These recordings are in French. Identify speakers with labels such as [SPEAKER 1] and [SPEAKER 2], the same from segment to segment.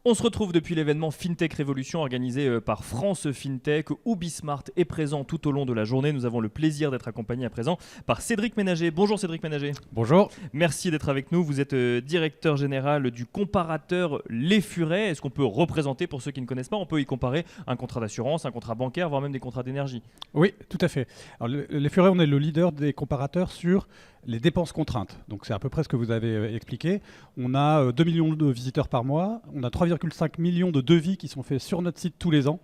[SPEAKER 1] On se retrouve depuis l'événement FinTech Révolution organisé par France FinTech où Bismart est présent tout au long de la journée. Nous avons le plaisir d'être accompagnés à présent par Cédric Ménager. Bonjour Cédric Ménager.
[SPEAKER 2] Bonjour.
[SPEAKER 1] Merci d'être avec nous. Vous êtes directeur général du comparateur Les Furets. Est-ce qu'on peut représenter, pour ceux qui ne connaissent pas, on peut y comparer un contrat d'assurance, un contrat bancaire, voire même des contrats d'énergie?
[SPEAKER 2] Oui, tout à fait. Alors, Les Furets, on est le leader des comparateurs sur les dépenses contraintes. Donc c'est à peu près ce que vous avez expliqué. On a 2 millions de visiteurs par mois, on a 3,5 millions de devis qui sont faits sur notre site tous les ans.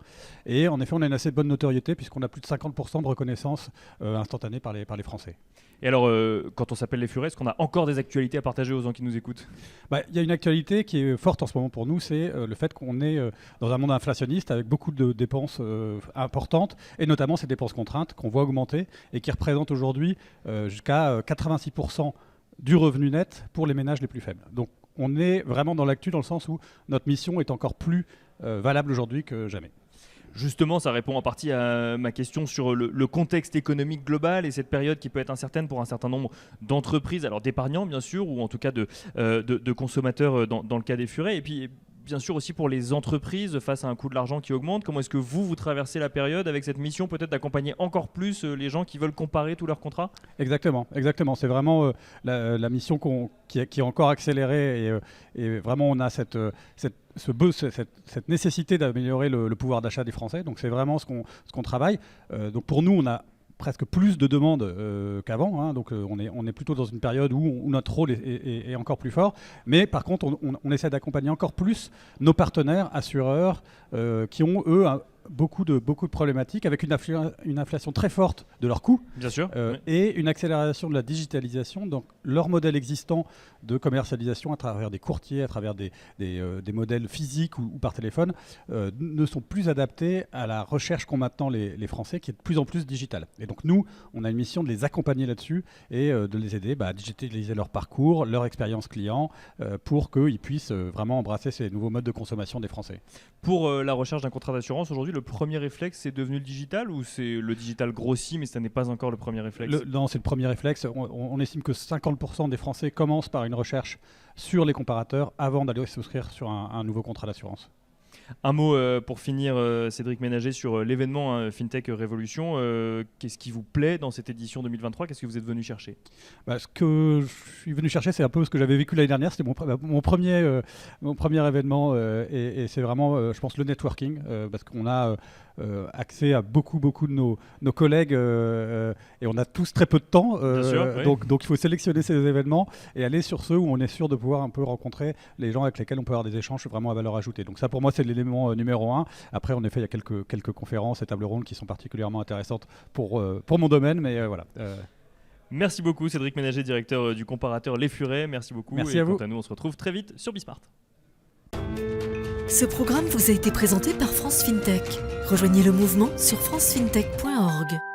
[SPEAKER 2] Et en effet, on a une assez bonne notoriété puisqu'on a plus de 50% de reconnaissance instantanée par les Français.
[SPEAKER 1] Et alors, quand on s'appelle Les Furets, est-ce qu'on a encore des actualités à partager aux gens qui nous écoutent?
[SPEAKER 2] Il y a une actualité qui est forte en ce moment pour nous, c'est le fait qu'on est dans un monde inflationniste avec beaucoup de dépenses importantes, et notamment ces dépenses contraintes qu'on voit augmenter et qui représentent aujourd'hui jusqu'à 86% du revenu net pour les ménages les plus faibles. Donc on est vraiment dans l'actu dans le sens où notre mission est encore plus valable aujourd'hui que jamais.
[SPEAKER 1] Justement, ça répond en partie à ma question sur le contexte économique global et cette période qui peut être incertaine pour un certain nombre d'entreprises, alors d'épargnants bien sûr, ou en tout cas de consommateurs dans le cas des Furets. Et puis bien sûr aussi pour les entreprises face à un coût de l'argent qui augmente. Comment est-ce que vous traversez la période avec cette mission peut-être d'accompagner encore plus les gens qui veulent comparer tous leurs contrats?
[SPEAKER 2] Exactement. C'est vraiment la mission qui est encore accélérée et vraiment on a cette nécessité d'améliorer le pouvoir d'achat des Français. Donc c'est vraiment ce qu'on travaille. Donc pour nous, on a presque plus de demandes qu'avant, hein. Donc on est plutôt dans une période où notre rôle est encore plus fort. Mais par contre, on essaie d'accompagner encore plus nos partenaires assureurs qui ont, eux, beaucoup de problématiques avec une inflation très forte de leurs coûts.
[SPEAKER 1] Bien sûr, oui.
[SPEAKER 2] Et une accélération de la digitalisation. Donc leur modèle existant de commercialisation à travers des courtiers, à travers des modèles physiques ou par téléphone ne sont plus adaptés à la recherche qu'ont maintenant les Français, qui est de plus en plus digitale. Et donc nous, on a une mission de les accompagner là-dessus et de les aider à digitaliser leur parcours, leur expérience client pour qu'ils puissent vraiment embrasser ces nouveaux modes de consommation des Français.
[SPEAKER 1] Pour la recherche d'un contrat d'assurance, aujourd'hui, le premier réflexe, c'est devenu le digital ou c'est le digital grossi, mais ça n'est pas encore le premier réflexe?
[SPEAKER 2] Non, c'est le premier réflexe. On estime que 50% des Français commencent par une recherche sur les comparateurs avant d'aller souscrire sur un nouveau contrat d'assurance.
[SPEAKER 1] Un mot pour finir, Cédric Ménager, sur l'événement FinTech Révolution. Qu'est-ce qui vous plaît dans cette édition 2023? Qu'est-ce que vous êtes venu chercher?
[SPEAKER 2] Ce que je suis venu chercher, c'est un peu ce que j'avais vécu l'année dernière. C'était mon premier événement et c'est vraiment, je pense, le networking parce qu'on a accès à beaucoup de nos collègues et on a tous très peu de temps.
[SPEAKER 1] Bien sûr, oui.
[SPEAKER 2] Donc il faut sélectionner ces événements et aller sur ceux où on est sûr de pouvoir un peu rencontrer les gens avec lesquels on peut avoir des échanges vraiment à valeur ajoutée. Donc ça, pour moi, c'est l'élément numéro 1. Après, en effet, il y a quelques conférences et tables rondes qui sont particulièrement intéressantes pour mon domaine, mais voilà.
[SPEAKER 1] Merci beaucoup Cédric Ménager, directeur du comparateur Les Furets. Merci beaucoup.
[SPEAKER 2] Merci à vous.
[SPEAKER 1] Quant à nous, on se retrouve très vite sur Bismart.
[SPEAKER 3] Ce programme vous a été présenté par France FinTech. Rejoignez le mouvement sur francefintech.org.